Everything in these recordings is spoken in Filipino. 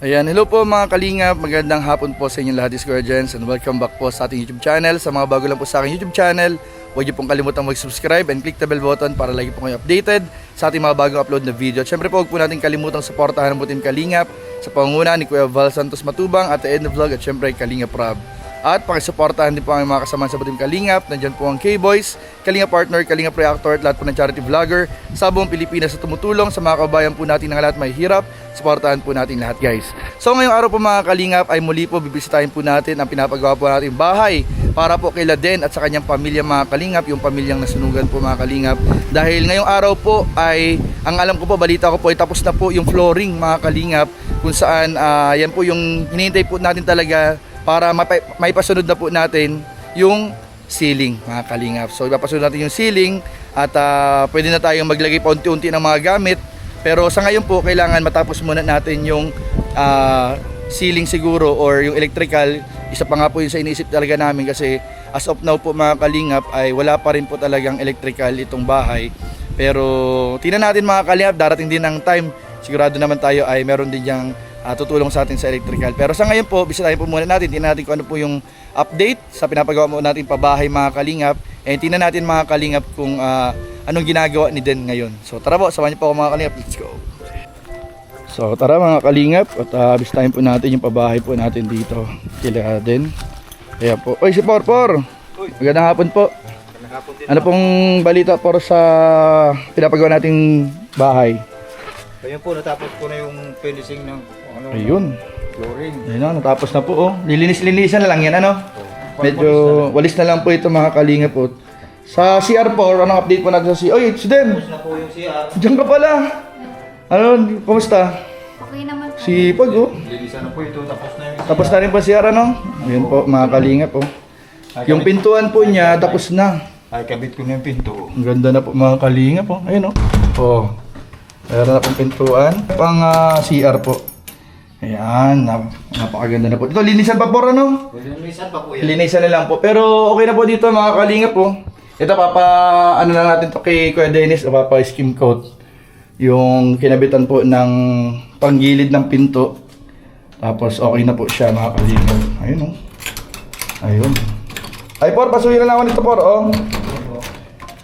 Ayan, hello po mga kalingap, magandang hapon po sa inyong lahat, Discordians, and welcome back po sa ating YouTube channel. Sa mga bago lang po sa aking YouTube channel, huwag niyo pong kalimutang mag-subscribe and click the bell button para lagi po kayo updated sa ating mga bagong upload na video. At syempre po, huwag po natin kalimutang suportahan po Team Kalingap sa pangunguna ni Kuya Val Santos Matubang at The End of Vlog at syempre Kalingap Rob. At pakisuportahan din po ang mga kasamahan sa Team Kalingap. Nandyan po ang K-Boys, Kalingap Partner, Kalingap Reactor at lahat po ng charity vlogger sa buong Pilipinas na tumutulong sa mga kabayan po natin ng lahat may hirap. Suportahan po natin lahat, guys. So ngayong araw po mga Kalingap ay muli po bibisitahin po natin ang pinapagawa po natin bahay para po kay Laden at sa kanyang pamilya mga Kalingap, yung pamilyang nasunugan po mga Kalingap. Dahil ngayong araw po ay, ang alam ko po, balita ko po ay tapos na po yung flooring mga Kalingap, kung saan yan po yung hinihintay po natin talaga para maipasunod na po natin yung ceiling mga Kalingap. So ipapasunod natin yung ceiling at pwede na tayong maglagay pa unti-unti ng mga gamit. Pero sa ngayon po kailangan matapos muna natin yung ceiling siguro or yung electrical. Isa pa nga po yun sa iniisip talaga namin kasi as of now po mga Kalingap ay wala pa rin po talagang electrical itong bahay. Pero tingnan natin mga Kalingap, darating din ang time, sigurado naman tayo ay meron din diyang tutulong sa atin sa electrical. Pero sa ngayon po, bisitahin po muna natin, tingnan natin kung ano po yung update sa pinapagawa mo natin pabahay mga Kalingap. And tingnan natin mga Kalingap kung anong ginagawa ni Den ngayon. So tara po, samahan niyo po ako mga Kalingap, let's go. So tara mga Kalingap, at bisitahin po natin yung pabahay po natin dito kila Den. Kaya po, oy si Porpor! Magandang hapon po. Ano pong balita po sa pinapagawa nating bahay? Ayun po, natapos po na yung finishing ng Ayun. flooring. Ayun na, natapos na po oh. Lilinis-linisan na lang yan ano. Medyo walis na lang po ito mga Kalingap po. Sa CR4, anong update po natin sa CR? Oy, si Den! Tapos na po yung CR. Diyan ka pala! Ano, kumusta? Okay naman po. Si Pag oh. Linisan na po ito, tapos na yung Tapos na rin po CR ano? Ayun po mga Kalingap po. Yung pintuan po niya, tapos na. Ay, kabit ko na yung pinto. Ang ganda na po mga Kalingap po. Ayun oh. Oh. Meron na pong pintuan. Pang CR po. Ayan, napakaganda na po. Ito, linisan pa po ano? Linisan pa po yan. Linisan na lang po. Pero okay na po dito mga Kalingap po. Ito ano lang natin to kay Kuya Dennis, skim coat. Yung kinabitan po ng panggilid ng pinto. Tapos okay na po siya mga Kalingap. Ayun oh. Ayun. Ay por, pasuhin na lang ako nito por oh.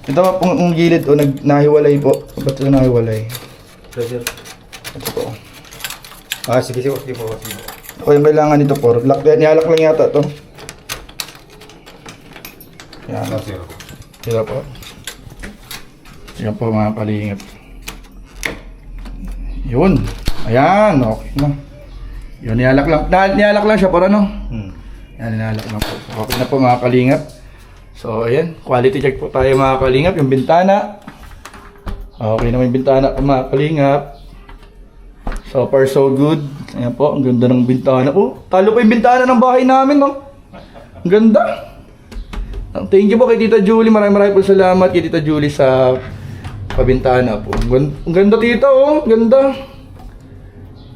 Ito pong gilid oh, nahiwalay po. Ba't ito nahiwalay? Pressure. Ito po. Sige po. Okay, yung kailangan nito por. Nialak lang yata to. Yan. Sila po. Yan po mga Kalingap. Yun. Ayan. Okay na. Yun, nialak lang siya por ano. Yan, nialak lang po. Okay na po mga Kalingap. So, ayan. Quality check po tayo mga Kalingap. Yung bintana. Okay na yung bintana po mga Kalingap. So far so good. Ayan po, ang ganda ng bintana. Oh, talo pa yung bintana ng bahay namin, no? Ang ganda. Thank you po kay Tita Julie. Maraming po salamat kay Tita Julie sa pabintana po. Ang ganda tita, oh. Ang ganda.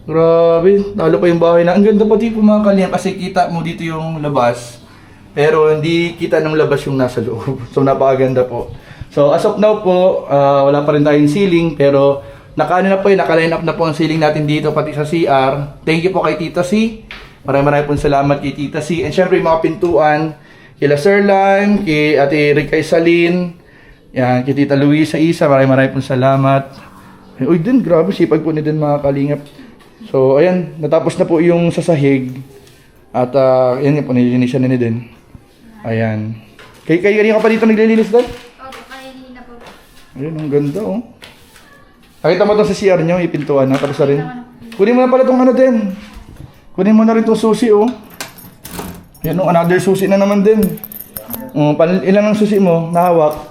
Grabe, talo pa yung bahay na. Ang ganda pati po mga Kalingap kasi kita mo dito yung labas. Pero hindi kita ng labas yung nasa loob. So napakaganda po. So as of now po, wala pa rin tayong ceiling pero naka-line up na po ang ceiling natin dito pati sa CR. Thank you po kay Tita C. Maraming po salamat kay Tita C. And syempre yung mga pintuan, kila Sir Lime, kay Ate Ricay Salin, yan, kay Tita Luisa Isa, maraming po salamat. Uy din, grabe sipag po ni din mga Kalingap. So ayan, natapos na po yung sasahig. At yan po, nililinisan na ni din. Ayan. Kayo ka pa dito naglilinis doon? Opo, kainin na po. Ayun, ang ganda oh. Nakita mo ito sa CR nyo, ipintuan na, tapos na rin. Kunin mo na pala itong ano din. Kunin mo na rin itong susi oh. Yan oh, another susi na naman din. Ilan ang susi mo, nahawak?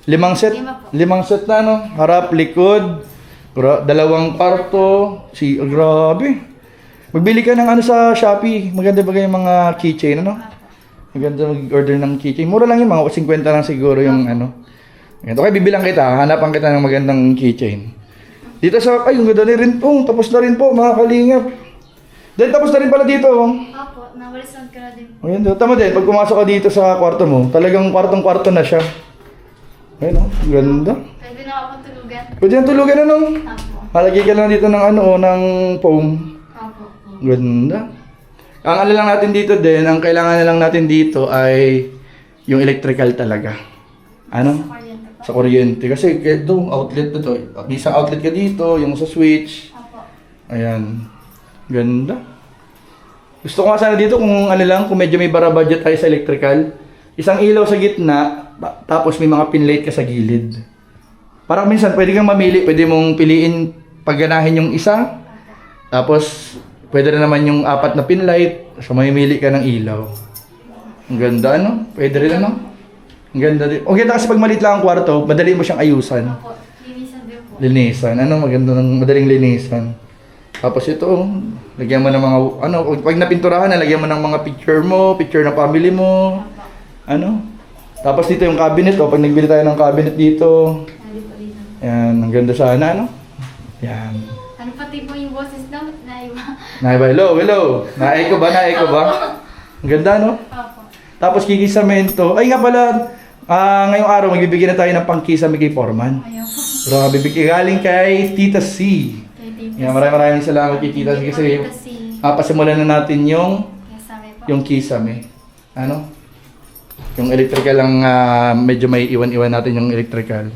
5 set? 5 set na no? Harap, likod, 2 kwarto. Grabe. Magbili ka ng ano sa Shopee. Maganda ba yung mga keychain ano? Maganda mag-order ng keychain. Mura lang yung mga 50 lang siguro yung ano. Okay, bibilang kita. Hanapan kita ng magandang keychain. Dito sa... Ay, yung ganda na rin po. Tapos na rin po, mga Kalingap. Dahil tapos na rin pala dito. Opo, nawalisan ka na din. Ayun, tama din. Pag pumasok ka dito sa kwarto mo, talagang kwartong-kwarto na siya. Ayun, ganda. Pwede na ako tulugan. Pwede yung tulugan ano? Opo. Halagay ka lang dito ng ano, ng foam. Opo. Ganda. Ang ano lang natin dito din, ang kailangan na lang natin dito ay yung electrical talaga. Ano? Kuryente po. Sa kuryente. Kasi ito, outlet na to. May isang outlet ka dito, yung sa switch. Opo. Ayan. Ganda. Gusto ko nga sana dito kung ano lang, kung medyo may bara budget tayo sa electrical. Isang ilaw sa gitna, tapos may mga pinlight ka sa gilid. Parang minsan pwede kang mamili, pwede mong piliin pagganahin yung isa. Tapos pwede na naman yung 4 na pinlight, so mamimili ka ng ilaw. Ang ganda ano? Pwede rin ano? Ang ganda din. Ang ganda kasi pag maliit lang ang kwarto, madali mo siyang ayusan. Opo. Linisan din po. Linisan. Ano? Maganda ng madaling linisan. Tapos ito, lagyan mo ng mga, ano, pag napinturahan, lagyan mo ng mga picture mo, picture ng family mo. Opo. Ano? Tapos dito yung cabinet, pag nagbili tayo ng cabinet dito. Nali po dito. Yan, ang ganda sana, ano? Yan. Ano pati po yung boses na naiba? Naiba, hello. Na-echo ba? Ang ganda, no? Opo. Tapos kikisamento. Ay nga pala, ngayong araw, magbibigyan na tayo ng pangkisame kay Foreman. Ayaw po. Pero bibigyan galing kay Tita C. Kay Tita Yan, maraming salamat kay Tita C kasi pasimulan na natin yung Kasama po. kisame. Ano? Yung electrical lang, medyo may iwan-iwan natin yung electrical.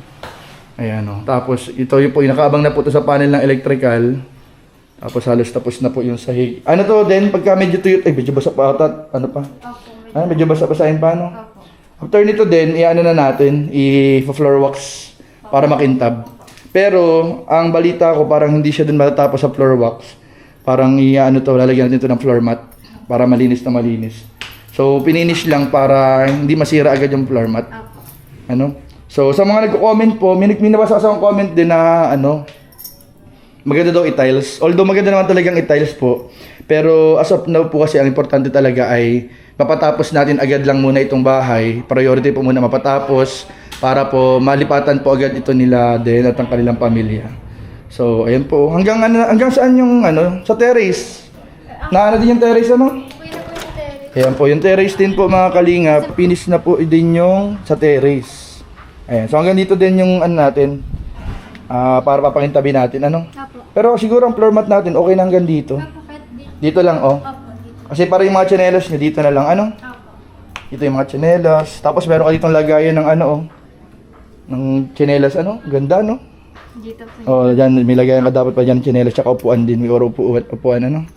Ayan o. Tapos ito yung po, nakaabang na po ito sa panel ng electrical. Tapos halos tapos na po yung sahig. Ano to din, pagka medyo tuyot, medyo basa pa ata. Ano pa? Opo. Medyo basa-basahin pa, no? Opo. After nito din, i-ano na natin, i-floor wax para makintab. Pero, ang balita ko, parang hindi siya din matatapos sa floor wax. Parang i-ano to, lalagyan natin ito ng floor mat para malinis na malinis. So, pininish lang para hindi masira agad yung floor mat. Opo. Ano? So, sa mga nagko-comment po, may nabasa sa comment din na, ano, maganda daw i-tiles. Although maganda naman talagang i-tiles po. Pero as of now po kasi ang importante talaga ay mapatapos natin agad lang muna itong bahay. Priority po muna mapatapos para po malipatan po agad ito nila din at ang kanilang pamilya. So, ayan po. Hanggang saan yung ano? Sa terrace. Na ano din yung terrace ano? Kuya na po yung terrace. Ayan po, yung terrace din po mga kalingap. Finish na po din yung sa terrace. Ayan. So hanggang dito din yung ano natin. Para papakintabi natin ano. Opo. Pero siguro ang floor mat natin okay na hanggang dito. Opo. Kahit dito. Dito lang oh. Opo. Dito. Kasi para yung mga tsinelas nyo dito na lang ano. Opo. Dito yung mga tsinelas. Tapos meron ka ditong lagayan ng ano oh. Ng tsinelas ano. Ganda no. Dito po. Oh, dyan may lagayan ka dapat pa dyan ng tsinelas tsaka upuan din. May upuan ano.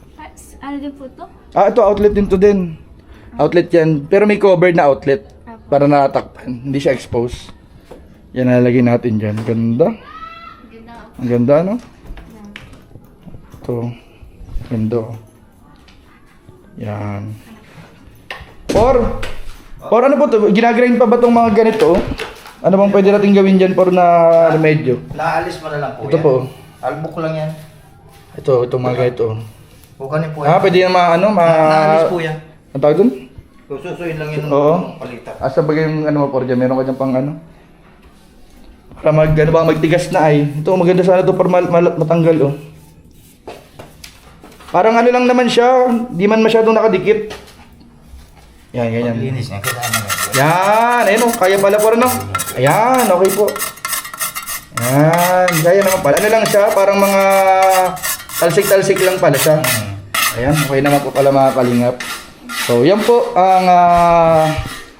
Ano din po to? Ito outlet din to din. Outlet yan. Pero may covered na outlet. Para natatakpan. Hindi siya exposed. Yan nalalagay natin dyan. Ganda. Ganda. Ang ganda no. Ito. Ganda oh. Yan. Or ano po to? Ginagrind pa ba itong mga ganito? Ano bang pwede natin gawin dyan for na remedyo? Naalis mo na lang po Ito yan. po. Albok lang yan. Itong mga ganito. Bukanin po yan. Pwede yan Naalis po yan. Ang tawag dun? Susuin lang yun Oo. palitan. Asa ba yung ano mo por dyan? Meron ka dyan pang ano? Para magtigas na ay. Ito maganda sana to para matanggal oh. Parang ano lang naman siya, di man masyadong nakadikit. Yan, ganyan. Linis niya. Kailangan na yan. Yan, ayun oh, kaya pala po rin oh. Ayan, okay po. Yan, kaya naman pala. Ano lang siya, parang mga talsik-talsik lang pala siya. Ayan, okay naman po pala mga kalingap. So, yan po ang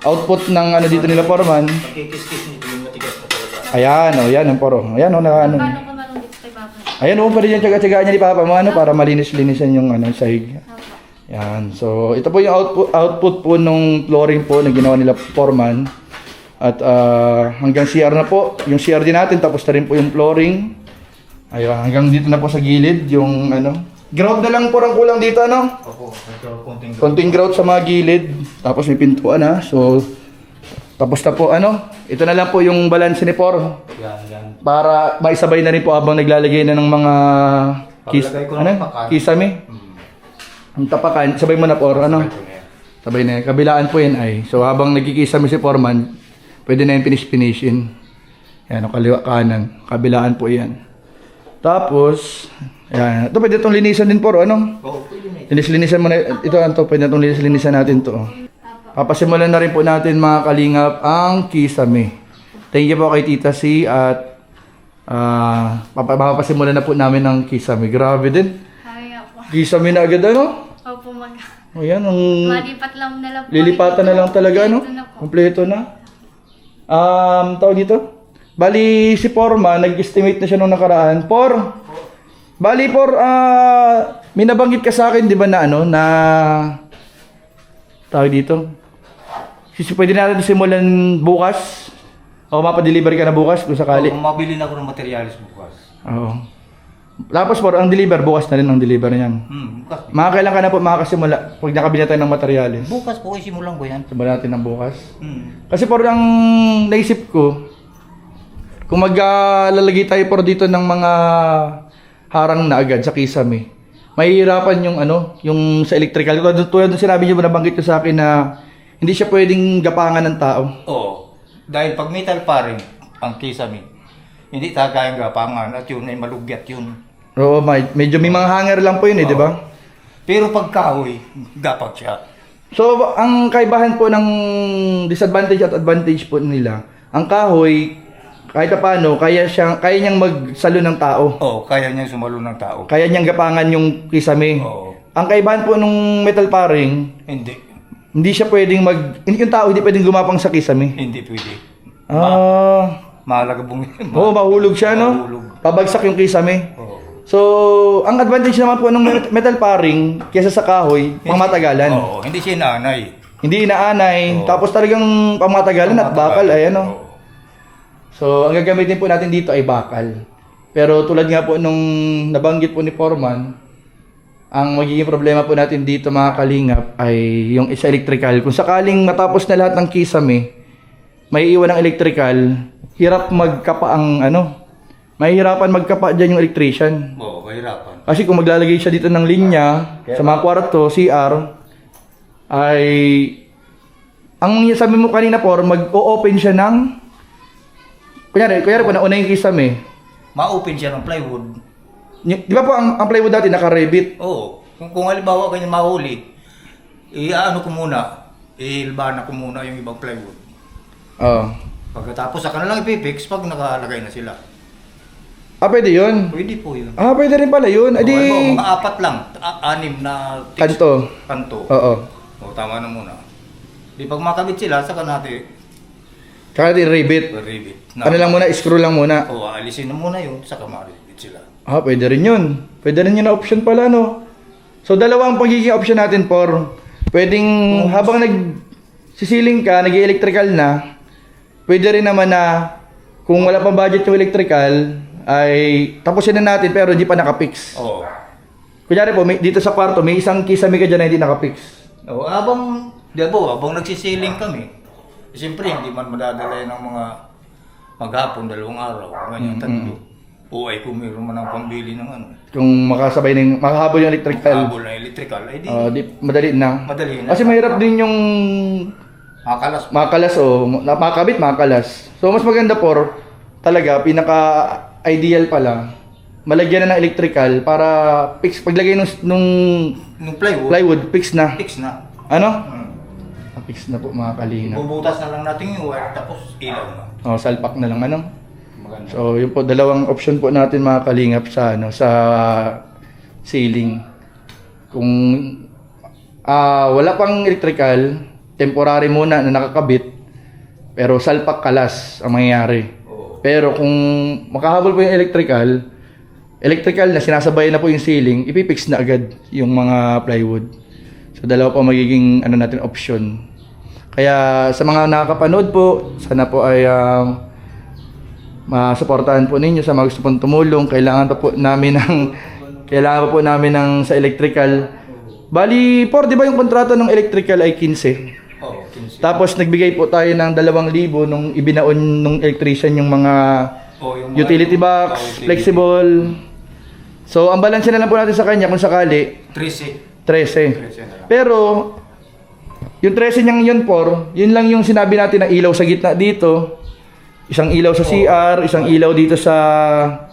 output ng ano dito nila Foreman. Pagkikis-kis nito yung matigas na talaga. Ayan oh, yan ang poro. Ayan oh, naka ano. Paano ko marunong dito kay Papa? Ayan oh, pwede yan tsaga-tsagaan niya ni Papa mo ano, para malinis-linisan yung ano, sahig. Opo. Yan. So, ito po yung output po nung flooring po na ginawa nila Foreman. At hanggang CR na po. Yung CR din natin, tapos na rin po yung flooring. Ayun, hanggang dito na po sa gilid, yung ano. Grout na lang po ang kulang dito, ano? Opo. Ito konting Konting grout sa mga gilid. Tapos may pintuan, ha. So, tapos na po, ano. Ito na lang po yung balance ni Por. yan. Para maisabay na rin po habang naglalagay na ng mga Paglagay ko ng tapakan. kisame. Ang tapakan, sabay mo na Por, ano? Sabay na yan. Kabilaan po yan ay. So habang nagkikisame si Foreman, pwede na yung finish-finishin. Yan, o kaliwa kanan. Kabilaan po yan. Tapos, yan. Ito pwede itong linisan din Por, ano? Oo, pwede na ito. Linis-linisan mo na. Ito, ano to, pwede itong linis-linisan natin to. Papasimulan na rin po natin mga kalingap ang kisame. Thank you po kay Tita C at papasimulan na po namin ng kisame. Grabe din. Kaya po. Kisame na agad ano? Opo, Ayan, ang malipat lang nila po. lilipatan na lang talaga ano? Ito na po. Kompleto na. Tawag dito? Bali, si Porma, nag-estimate na siya nung nakaraan. Bali, may nabanggit ka sa akin, di ba na ano, na tawag dito? Pwede natin simulan bukas? O mapadeliver ka na bukas kung sakali? Kung mabili na ako ng materialis bukas. Oo. Tapos ang deliver, bukas na rin ang deliver niyan. Bukas. Mga kailan ka na po makakasimula pag nakabili na tayo ng materyales? Bukas po, simulan ko yan. Simulan natin ng bukas. Hmm. Kasi ang naisip ko, kung maglalagay tayo dito ng mga harang na agad sa kisame, mahihirapan yung yung sa electrical. Tulad ng sinabi niyo, nabanggit ko sa akin na hindi siya pwedeng gapangan ng tao. Oo. Dahil pag metal paring ang kisame, hindi tagayang gapangan at yun ay malugyat yun. Oo, medyo may mga hanger lang po yun di ba? Pero pag kahoy, gapag siya. So, ang kaibahan po ng disadvantage at advantage po nila, ang kahoy, kahit paano, kaya niyang magsalo ng tao. Oo, kaya niyang sumalo ng tao. Kaya niyang gapangan yung kisame. Oo. Ang kaibahan po nung metal paring, hindi siya pwedeng yung tao hindi pwedeng gumapang sa kisame. Hindi pwede. Mahalaga bumili. Oo, mahulog siya, no? Mahulog. Pabagsak yung kisame. Oo. So, ang advantage naman po ng metal paring kaysa sa kahoy, pangmatagalan. Oo, hindi siya inaanay. Hindi inaanay, Oo. tapos talagang pangmatagalan at bakal, ayan, no? Oo. So, ang gagamitin po natin dito ay bakal. Pero tulad nga po nung nabanggit po ni Foreman, ang magiging problema po natin dito mga kalingap ay yung isa electrical. Kung sakaling matapos na lahat ng kisame, may iwan ng electrical, hirap magkapa ang mahihirapan magkapa dyan yung electrician. Oo, kahirapan. Kasi kung maglalagay siya dito ng linya sa mga kwarto, CR, ay ang sabi mo kanina po, mag-o-open siya ng kunyari po nauna yung kisame. Ma-open siya ng plywood. Di ba po ang plywood dati naka-rebit? Oo. Kung halimbawa kanya mahuli, ano ko muna, ilbahan ko muna yung ibang plywood. Oo. Pagkatapos saka na lang ipipix pag nakalagay na sila. Pwede yun? Pwede po yun. Pwede rin pala yun. Adi, Halimbawa, mga apat lang, anim na kanto. kanto. Oo. O, tama na muna. Di pag makabit sila, saka natin Kaya di rebit. rivet. Ano lang muna, screw lang muna. O, alisin na muna yun, saka makabit sila. Pwede rin yun. Pwede rin yun na option pala, no? So, dalawang pagiging option natin for pwedeng habang nagsisiling ka, nag-electrical na, pwede rin naman na kung wala pang budget yung electrical, ay tapusin na natin pero hindi pa nakapix. Oo. Kunyari po, dito sa kwarto, may isang kisame ka dyan na hindi nakapix. O, habang nagsisiling kami, siyempre hindi man madadala ng mga maghapon, 2 araw, ganyan, 3. O ay kung mayroon man ang pambili ng Kung makasabay ng makahabol yung electrical. habol na electrical, ay Di, madali na. madali na. Kasi mahirap din yung Makalas. makalas makakabit, makalas. So mas maganda por talaga pinaka-ideal pala malagyan na ng electrical para fix paglagay nung Nung plywood, plywood fix na. fix na. Ano? Hmm. Fix na po mga kalina. Bubutas na lang natin yung wire, tapos ilaw na. Salpak na lang ano. Maganda. So yun po dalawang option po natin mga kalingap sa sa ceiling. Kung wala pang electrical, temporary muna na nakakabit, pero salpak kalas ang mangyayari. Oo. Pero kung makahabol po yung electrical na sinasabay na po yung ceiling, ipipix na agad yung mga plywood. So dalawa po magiging natin option. Kaya sa mga nakakapanood po, sana po ay masuportahan po ninyo sa mga gusto pong tumulong. Kailangan pa po namin ng sa electrical. Bali, di ba yung kontrata ng electrical ay 15? Oo, 15. Tapos nagbigay po tayo ng 2,000 nung ibinaon nung electrician yung mga Yung utility box, utility. flexible. So ang balanse na lang po natin sa kanya kung sakali 13. 13. na lang. Pero yung 13 niyang yun yun lang yung sinabi natin na ilaw sa gitna dito. Isang ilaw sa CR, isang ilaw dito sa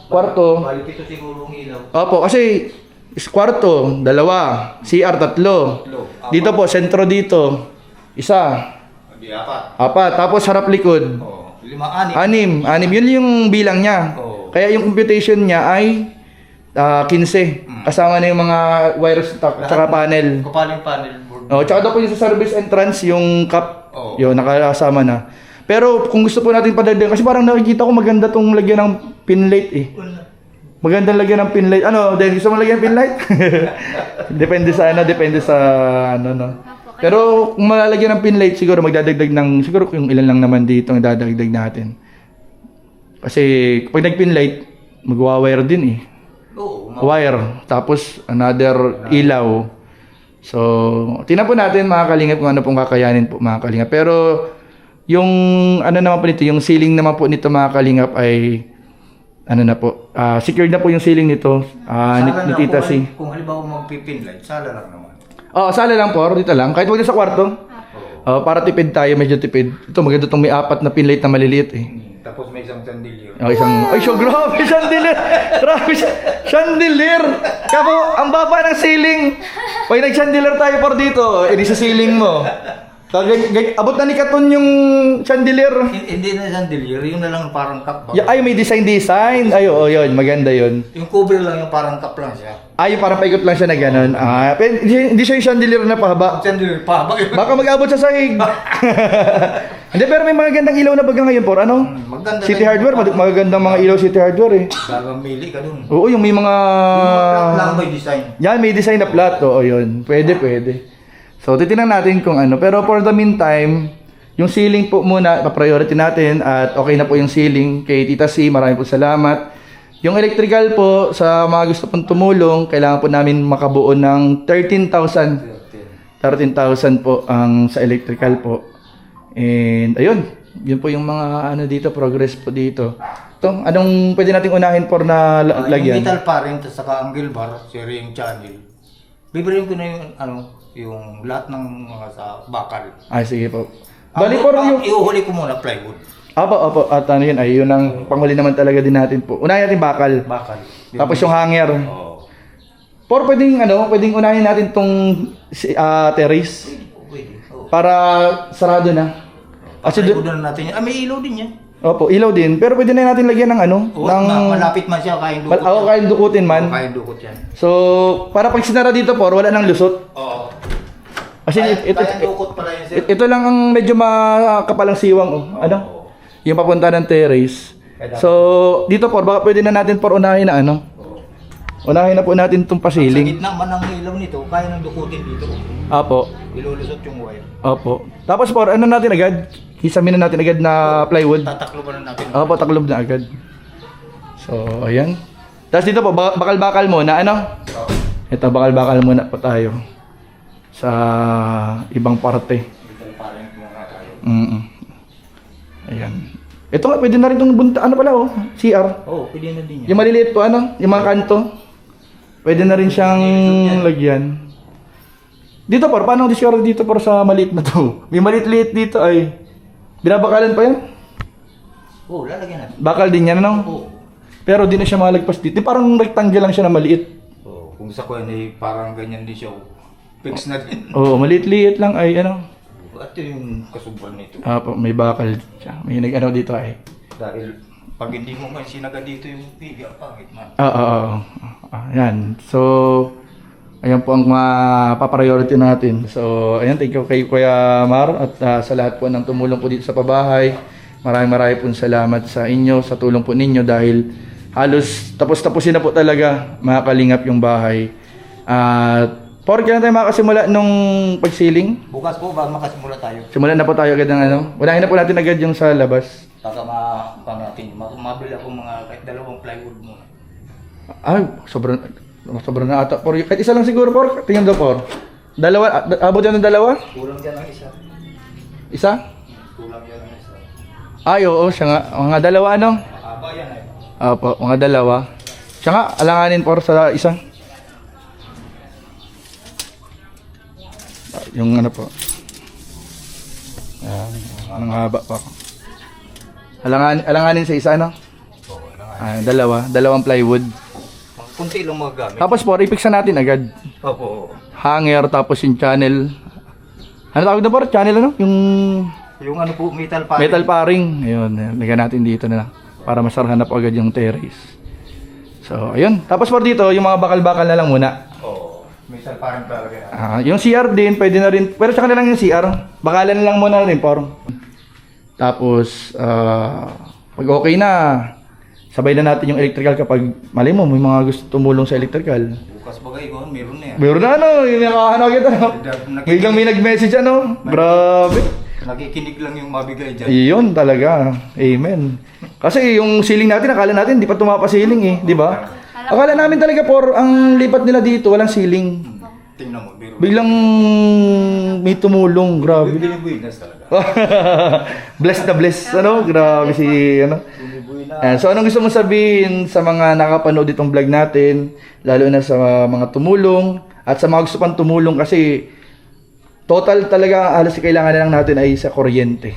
kwarto. Balik ito siguro ang ilaw. Opo, kasi kwarto, 2, CR 3. Dito po, sentro dito, 1, Hindi, 4. 4, tapos harap likod, Oo. 5, 6. 6. Yun yung bilang niya. Oo. Kaya yung computation niya ay 15. Kasama na yung mga wires tsaka panel. Kapaling panel board. Oh, tsaka daw po yung sa service entrance, yung cup, Oo. yun, nakasama na. Pero kung gusto po natin padagdagan, kasi parang nakikita ko maganda tong lagyan ng pin light eh. Magandang lagyan ng pin light. Ano, dahil gusto mo lagyan ng pin light? Depende sa ano, no. Pero kung malalagyan ng pin light, siguro magdadagdag ng, siguro yung ilan lang naman dito ang dadagdag natin. Kasi pag nag-pin light, magwa-wire din eh. Oo. Wire, tapos another ilaw. So, tingnan po natin mga kalingap kung ano pong kakayanin po mga kalingap. Pero, yung ano naman po nito, yung ceiling naman po nito mga kalingap ay ano na po, secured na po yung ceiling nito ni Tita C. Kung halimbawa magpipin light, sala lang naman. Oo, sala lang po, dito lang. Kahit wag na sa kwarto. Para tipid tayo, medyo tipid. Ito, maganda itong may 4 na pin light na maliliit eh. Tapos may isang chandelier. Oh, ay, so grabe, chandelier. Grabe, chandelier. Kapo, ang baba ng ceiling. Pag nag-chandelier tayo por dito, edi sa ceiling mo. Abot na ni Katon yung chandelier. Hindi na chandelier, yun na lang parang cup ba? Ay, may design. Ay, oo, yun. Maganda yun. Yung cover lang yung parang cup lang siya. Ay, parang paikot lang siya na gano'n. Pero hindi siya yung chandelier na pahaba. Chandelier pa ba? Baka mag-abot sa sahig. Hindi, pero may mga gandang ilaw na baga ngayon por. Ano? Maganda City na Hardware. Magagandang mga ilaw City Hardware eh. Gagamili ka dun. Oo, yung may mga... Yung lang may design. Yan, may design na flat. Oo, yun. Pwede. So, titingnan natin kung ano. Pero for the meantime, yung ceiling po muna, pa-priority natin. At okay na po yung ceiling kay Tita C. Maraming po salamat. Yung electrical po, sa mga gusto pong tumulong, kailangan po namin makabuo ng 13,000. 13,000 po ang sa electrical po. And ayun, yun po yung mga ano dito, progress po dito. Ito, anong pwede nating unahin por na lagyan? Yung metal paring, tapos saka angle bar, ring channel. Bibiliin ko na yung yung lahat ng mga sa bakal. Ay, sige po. Bali por yung... Iuhuli ko muna plywood. Opo. At ano yun, ay yun ang panghuli naman talaga din natin po. Unahin natin bakal. Bakal. Tapos yung hanger. Oo. Por pwedeng unahin natin tong terrace. Pwede. Oo. Para sarado na. Kasi Plywood na natin yan. May ilaw din yan. Opo, ilaw din. Pero pwede na natin lagyan ng ano? Oo, ng... malapit man siya, kayang dukot. Ako kayang dukutin man. Oo, kayang dukot yan. So, para pag sinara dito por, wala nang lusot. Oo. Kasi Kayang dukot pala yun, sir. ito lang ang medyo makapalang siwang. Oh. Ano? Yung papunta ng terrace. So, dito por, baka pwede na natin por unahin na ano? Unahin na po natin itong Sa pasiling. gitna man ng ilaw nito, kaya nang dukutin dito. Apo. Ilulusot yung wire. Opo. Tapos por, ano natin agad? Hisamin na natin agad na plywood. Tataklo ba na natin? Opo, taklob na agad. So, ayan. Tapos dito po, bakal-bakal muna, ano? Ito, bakal-bakal muna po tayo. Sa ibang parte. Ayan. Ito nga, pwede na rin itong bunta, ano pala oh, CR. Oo, pwede na din yan. Yung maliliit po, ano? Yung mga kanto. Pwede na rin siyang lagyan. Dito por, paano ang discard dito por sa maliit na to? May maliit-liit dito ay. Binabakalan pa yan? Oo, lalagyan natin. Bakal din yan, ano? Oo. Pero di na siya malagpas dito. Parang rectangle lang siya na maliit. Oo, kung sa kuwan ay parang ganyan din siya. Fix na din. Oo, maliit-liit lang ay ano. At yung kasubal nito. May bakal siya. May nag-ano dito ay. Dahil pag hindi mo man sinaga dito yung piga, pangit man. Oo. Ayan. So, ayan po ang mapapriority natin. So, ayan, thank you kay Kuya Mar at sa lahat po ng tumulong po dito sa pabahay. Maraming pong salamat sa inyo, sa tulong po ninyo dahil halos tapusin na po talaga mga kalingap yung bahay. At kailan tayo makasimula nung pagsiling? Bukas po, bago makasimula tayo. Simulan na po tayo agad ng ano. Unahin na po natin agad yung sa labas. Baka mabili ako mga kahit 2 plywood muna. Ay, sobrang na ata. Kahit isa lang siguro, por. Tingnan daw, por. Dalawa, abot yan ng dalawa? Kulang dyan ang isa. Isa? Kulang dyan ang isa. Ay, oo, siya nga. Mga dalawa, ano? Mahaba yan eh. Opo, mga dalawa. Siya nga, alanganin, por, sa isa. Yung ano po. Ayan, ang haba pa. Alanganin sa isa, ano? Dalawang plywood. Kunti lang mga gamit. Tapos po, i-fix na natin agad. Opo. Hanger, tapos yung channel. Ano tawag na po? Channel ano? Yung ano po, metal paring. Metal paring. Ayun, lagyan natin dito na lang. Para masarahan na po agad yung terrace. So, ayun. Tapos for dito, yung mga bakal-bakal na lang muna. Oo. Minsan parang talaga yan. Yung CR din, pwede na rin. Pero tsaka na lang yung CR. Bakalan na lang muna rin, por. Tapos, pag okay na, sabay na natin yung electrical kapag, mali mo, may mga gusto tumulong sa electrical. Bukas bagay ko, meron na yan. Meron na yung nakahanaw kita. Biglang may nag-message Grabe. Nakikinig lang yung mabigay dyan. Iyon talaga. Amen. Kasi yung ceiling natin, akala natin hindi pa tumapa-ceiling di ba? Akala namin talaga ang lipat nila dito, walang ceiling. Tingnan mo, meron. Biglang may tumulong, grabe. Binibuinas talaga. Blessed na blessed, Grabe si, So, anong gusto mong sabihin sa mga nakapanood itong vlog natin, lalo na sa mga tumulong, at sa mga gusto pang tumulong kasi total talaga halos kailangan na lang natin ay sa kuryente.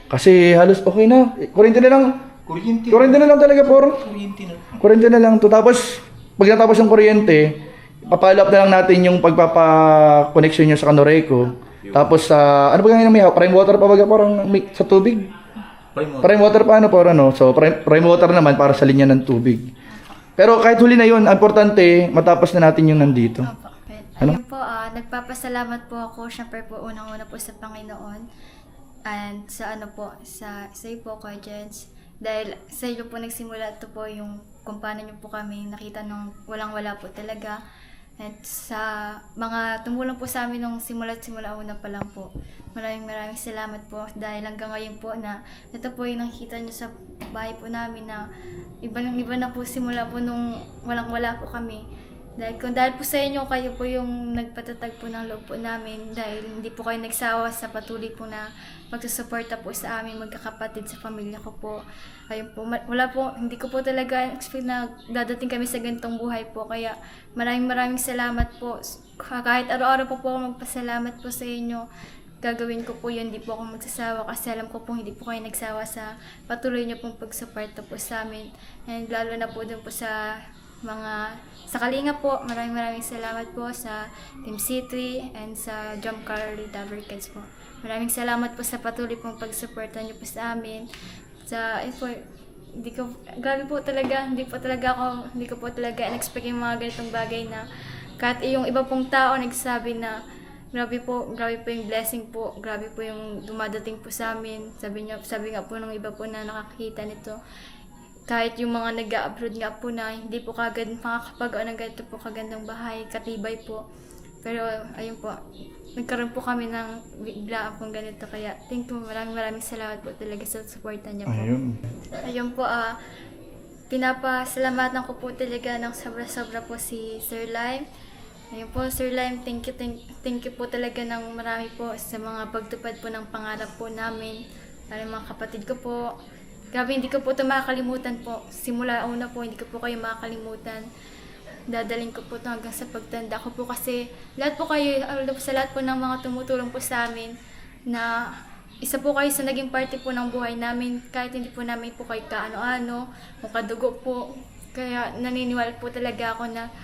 Kasi halos okay na. Kuryente na lang. Kuryente na lang talaga, por. Kuryente na lang to. Tapos, pag natapos yung kuryente, papalap na lang natin yung pagpapa-connection nyo sa Kanoreco. Tapos, ano ba ganyan may prime water pa baga parang sa tubig? Prime water pa So, prime water naman para sa linya ng tubig. Pero kahit huli na yun, importante, matapos na natin yung nandito. Ayun po, nagpapasalamat po ako, syempre po, unang-una po sa Panginoon. And sa sa iyo po, Kuya Jens. Dahil sa iyo po nagsimula ito po yung kung paano niyo po kami nakita nung walang-wala po talaga. At sa mga tumulong po sa amin nung simula una pa lang po. Maraming salamat po dahil hanggang ngayon po na ito po yung nakikita niyo sa bahay po namin na iba na po simula po nung walang-wala po kami. Dahil po sa inyo, kayo po yung nagpatatag po ng loob po namin dahil hindi po kayo nagsawa sa patuloy po na magsusuporta po sa amin magkakapatid sa pamilya ko po. Ayun po, hindi ko po talaga expect na dadating kami sa ganitong buhay po. Kaya maraming salamat po. Kahit araw-araw po ako magpasalamat po sa inyo, gagawin ko po yun, hindi po ako magsasawa kasi alam ko po hindi po kayo nagsawa sa patuloy niyo pong pagsuporta po sa amin. And lalo na po dun po sa Kalinga po, maraming salamat po sa Team C3 and sa Jump Car Dabber Kids po. Maraming salamat po sa patuloy pong pagsuporta niyo po sa amin. Grabe po talaga, hindi ko po talaga in-expect yung mga ganitong bagay na kahit yung iba pong tao nagsasabi na grabe po yung blessing po, grabe po yung dumadating po sa amin. Sabi nga po ng iba po na nakakita nito. Kahit yung mga nag-abroad nga po na hindi po kagad makakapagawa ng ganito po kagandang bahay, katibay po. Pero ayun po, nagkaroon po kami ng biglaan pong ganito. Kaya thank you, maraming salamat po talaga sa supportan niya po. Ayun po, pinapasalamatan ko po talaga ng sobra-sobra po si Sir Lime. Ayun po, Sir Lime, thank you po talaga ng marami po sa mga pagtupad po ng pangarap po namin. Para mga kapatid ko po. Grabe, hindi ko po ito makakalimutan po. Simula una po, hindi ko po kayo makakalimutan. Dadaling ko po ito hanggang sa pagtanda ko po kasi lahat po kayo, sa lahat po ng mga tumutulong po sa amin na isa po kayo sa naging party po ng buhay namin kahit hindi po namin po kayo kaano-ano, kung kadugo po. Kaya naniniwala po talaga ako na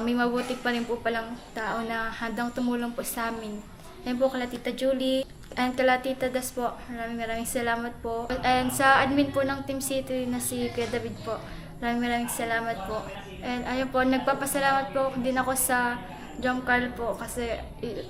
may mabuti pa rin po palang tao na handang tumulong po sa amin. Yan po kala Tita Julie. And kala Tita Das po, maraming salamat po. And sa admin po ng Team C3 na si Kuya David po, maraming salamat po. And ayun po, nagpapasalamat po din ako sa John Carl po kasi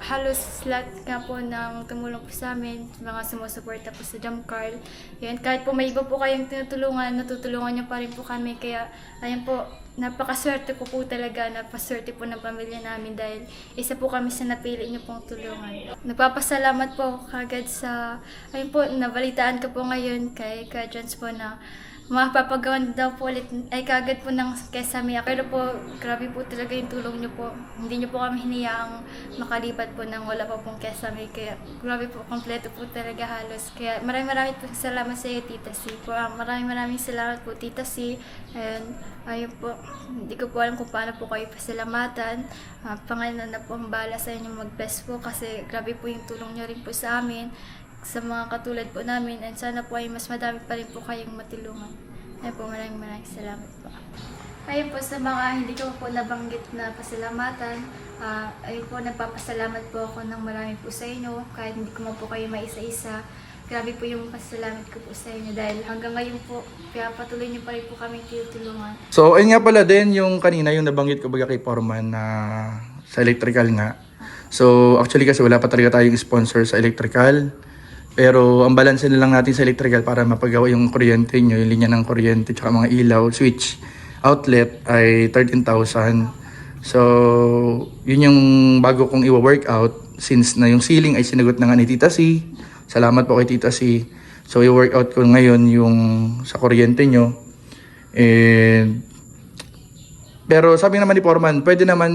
halos lahat nga po ng tumulong po sa amin, mga sumusuporta po sa John Carl. Yan, kahit po may iba po kayong tinutulungan, natutulungan niyo pa rin po kami. Kaya ayun po, napakaswerte ko po talaga, napaswerte po ng pamilya namin dahil isa po kami sa napili niyo pong tulungan. Nagpapasalamat po kagad sa, ayun po, nabalitaan ko po ngayon kay Jones po na mapapagawan daw po ulit ay kagad po ng Kesame. Pero po, grabe po talaga yung tulong niyo po. Hindi niyo po kami hiniyaang makalipat po ng wala pa pong Kesame. Kaya grabe po, kompleto po talaga halos. Kaya maraming po salamat sa iyo, Tita C. Maraming salamat po, Tita C. And ayun po, hindi ko po alam kung paano po kayo pasalamatan. Panginoon na po ang bahala sa inyo mag-bless po kasi grabe po yung tulong niyo rin po sa amin, sa mga katulad po namin, and sana po ay mas madami pa rin po kayong matulungan. Ayun po, maraming salamat po. Ayun po, sa mga hindi ko po nabanggit na pasalamatan, ayun po, nagpapasalamat po ako ng marami po sa inyo, kahit hindi ko po kayo maisa-isa. grabe po yung pasalamat ko po sa inyo dahil hanggang ngayon po, kaya patuloy niyo pa rin po kami tinutulungan. So, ayun nga pala din yung kanina, yung nabanggit ko baga kay Foreman na sa electrical nga. So, actually kasi wala pa talaga tayong sponsor sa electrical. Pero ang balance na lang natin sa electrical para mapagawa yung kuryente nyo, yung linya ng kuryente, tsaka mga ilaw, switch, outlet ay 13,000. So, yun yung bago kong i-workout since na yung ceiling ay sinagot na nga ni Tita C. Salamat po kay Tita C. So, i-workout ko ngayon yung sa kuryente nyo. Pero sabi naman ni Foreman, pwede naman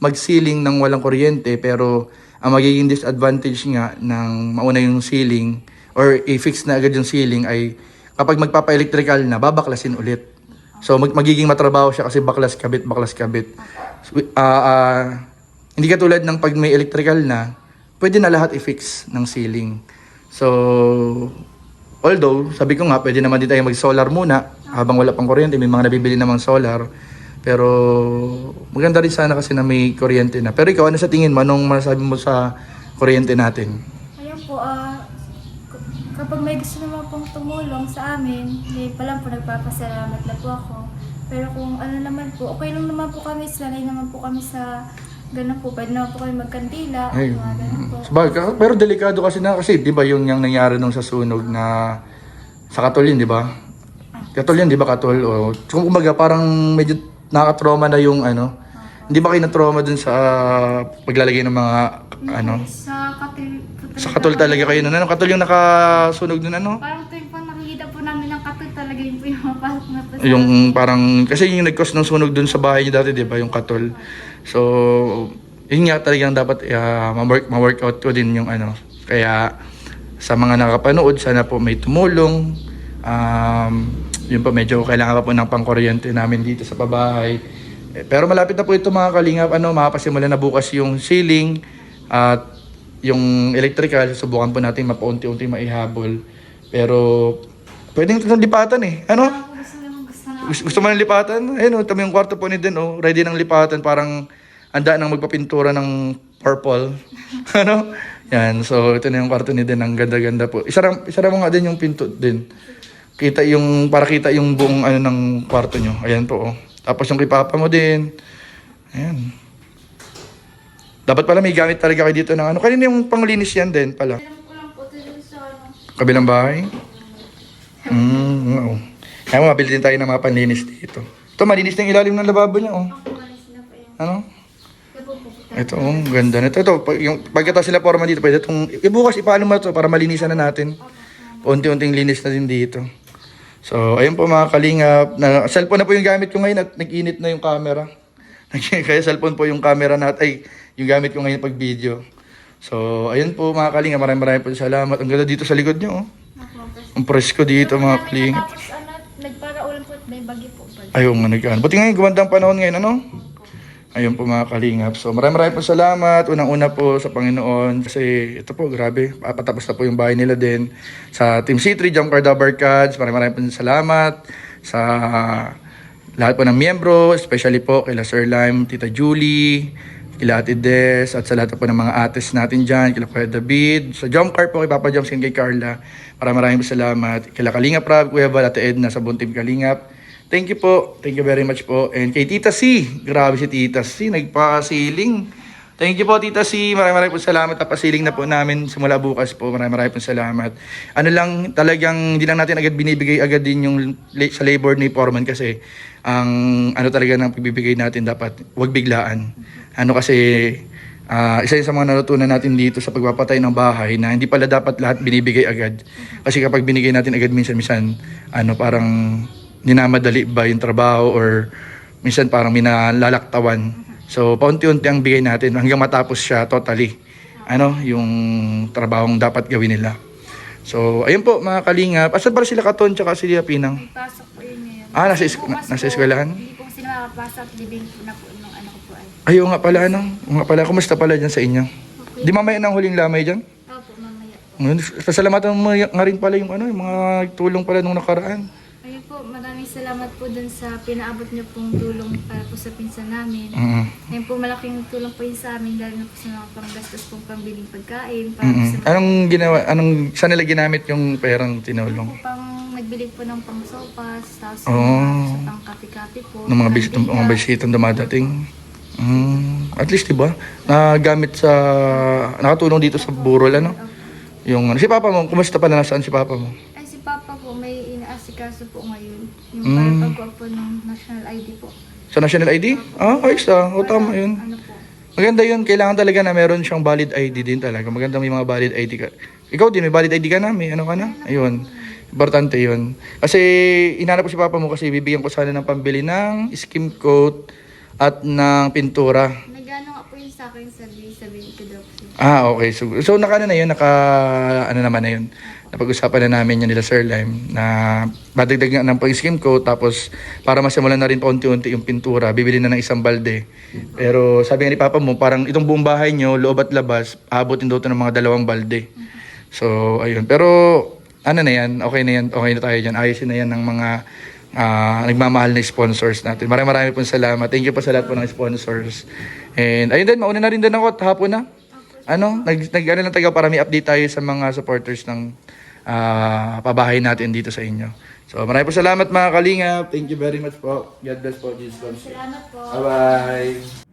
mag-ceiling ng walang kuryente pero ang magiging disadvantage nga ng mauna yung ceiling or i-fix na agad yung ceiling ay kapag magpapa-electrical na, babaklasin ulit. So magiging matrabaho siya kasi baklas kabit. So, hindi katulad ng pag may electrical na, pwede na lahat i-fix ng ceiling. So, although, sabi ko nga, pwede naman din tayo mag-solar muna habang wala pang kuryente, may mga nabibili namang solar. Pero maganda rin sana kasi na may kuryente na. Pero ikaw, ano sa tingin mo? Anong masasabi mo sa kuryente natin? Ayun po, kapag may gusto naman pong tumulong sa amin, hindi pa lang po nagpapasalamat na po ako. Pero kung ano naman po, okay lang naman po kami, sanay naman po kami sa ganun po. Pwede naman po kami magkandila, Ay, mga ganun po. sabagay, pero delikado kasi na kasi, di ba yung nangyari nung sa sunog na sa Katol yun, di ba? Katol yun, di ba Katol? O, kung kumbaga parang medyo nakaka-trauma na yung ano. Hindi ba kayo na-trauma dun sa paglalagay ng mga ano? Sa Katol talaga kayo nun. Ano? Katol yung nakasunog dun ano? Parang tuwing po nakikita po namin ng katol talaga yun po yung mapasok na po. Yung parang, kasi yung nag-cause ng sunog dun sa bahay niyo dati, di ba? Yung Katol. So, yun nga talagang dapat ma-workout ko din yung ano. Kaya, sa mga nakapanood, sana po may tumulong. Yun po, medyo kailangan pa po ng pangkuryente namin dito sa pabahay. Pero malapit na po ito mga kalingap. Makapasimulan na bukas yung ceiling at yung electrical. Subukan po natin mapaunti-unti maihabol. Pero pwedeng itong lipatan eh. Ano? Gusto mo ng lipatan? Ayun, tama yung kwarto po ni Den. Ready ng lipatan. Parang handa nang magpapintura ng purple. Ano? Yan. So ito na yung kwarto ni Den. Ang ganda-ganda po. Isara mo nga din yung pinto din. Para kita yung buong ano ng kwarto nyo. Ayan po. Tapos yung kay papa mo din. Ayan. Dapat pala may gamit talaga kayo dito ng ano. Kanina yung panglinis yan din pala. Kabilang bahay? Oo. Kaya mabili din tayo ng mga panlinis dito. Ito, malinis na yung ilalim ng lababo niya. Ano? Ito, ganda na ito. Yung pagkatapos sila Foreman dito, pwede itong ibukas, ipaalam mo ito para malinisan na natin. Unti-unting linis na din dito. So, ayun po mga kalingap. Cellphone na po yung gamit ko ngayon at nag-init na yung camera. Kaya cellphone po yung camera natin. Yung gamit ko ngayon pag video. So, ayun po mga kalingap. Maraming po salamat. Ang ganda dito sa likod nyo. Ang presko dito mga kalingap. Tapos nagparaulan po at may bagyo po. Ayun nga nag-ano. Buti ngayon gumandang panahon ngayon, ano? Ayun po mga kalingap. So maraming po salamat. Unang-una po sa Panginoon. Kasi ito po, grabe. Patapos na po yung bahay nila din. Sa Team C3, Jump Card Barkads. Maraming po salamat. Sa lahat po ng miyembro. Especially po kila Sir Lime, Tita Julie, kila Ate Des, at sa lahat po ng mga ates natin dyan. Kila Kuya David. Sa Jump Card po kay Papa Jumps and kay Carla. Maraming po salamat. Kila Kalingap Rab, Kuya Val, Ate Edna sa buong Team Kalingap. Thank you po. Thank you very much po. And kay Tita C. Grabe si Tita C. Nagpa-ceiling. Thank you po Tita C. Maraming po salamat. Tapasiling na po namin simula bukas po. Maraming po salamat. Ano lang talagang hindi lang natin agad binibigay agad din yung sa labor ni Foreman kasi ang ano talaga ng pagbibigay natin dapat wag biglaan. Ano kasi isa yun sa mga natutunan natin dito sa pagpapatay ng bahay na hindi pala dapat lahat binibigay agad. Kasi kapag binigay natin agad minsan ano parang ninamadali ba yung trabaho or minsan parang minalalaktawan. So, paunti-unti ang bigay natin hanggang matapos siya totally. Yung trabahong dapat gawin nila. So, ayun po mga kalingap. Asan pala sila Katon tsaka sila Pinang? Pasok po yun ngayon. Nasa eskwelahan? Hindi po sila makapasok. Libing po na po nung ano ko po ay. Ay, oo nga pala Oo nga pala. Kumusta pala dyan sa inyo? Okay. Di mamaya ng huling lamay dyan? Opo, mamaya. Pasalamatan mo nga rin pala yung mga tulong pala nung nakaraan. Ayun Ayun po, maraming salamat po dun sa pinaabot niyo pong tulong para po sa pinsan namin. Ayun po, malaking tulong po yun sa amin, lalo na po sa mga panggastos pong pambiling pagkain. Para po sa mga Saan nila ginamit yung perang tinulong? po pang nagbili po ng pang sopas, tapos Oh. sa pang kape-kape po. Ng mga bisitang dumadating. At least, diba? Nagamit sa... Nakatulong dito sa Burol, ano? Yung, si Papa mo, kumusta pala? Nasaan si Papa mo? Ay, si Papa po, may inaasikaso po ngayon. Yung para pagkuha po ng national ID po. Sa National ID? Ayos O, tama yun. Ano po? Maganda yun. Kailangan talaga na meron siyang valid ID din talaga. Maganda may mga valid ID ka. Ikaw din, may valid ID ka na? May ano ka na? Ayun. Importante yun. Kasi inanap ko si Papa mo kasi bibigyan ko sana ng pambili ng skim coat at ng pintura. Nagano nga po yun sa akin, sabihin ko daw po. Okay. So ano naman na yun. Napag-usapan na namin yun nila Sir Lime na madagdag nga ng pang-skim coat tapos para masimulan na rin paunti-unti yung pintura, bibili na ng isang balde. Pero sabi nga ni Papa mo, parang itong buong bahay nyo, loob at labas, aabotin daw ito ng mga 2 balde. So, ayun. Pero ano na yan, okay na tayo dyan. Ayusin na yan ng mga nagmamahal na sponsors natin. Marami pong salamat. Thank you po sa lahat po ng sponsors. And ayun din, mauna na rin din ako at hapon na. Nag-ano lang tayo para may update tayo sa mga supporters ng pabahay natin dito sa inyo. So maraming po salamat mga kalingap. Thank you very much po. God bless po. Jesus loves you. Salamat po. Bye-bye.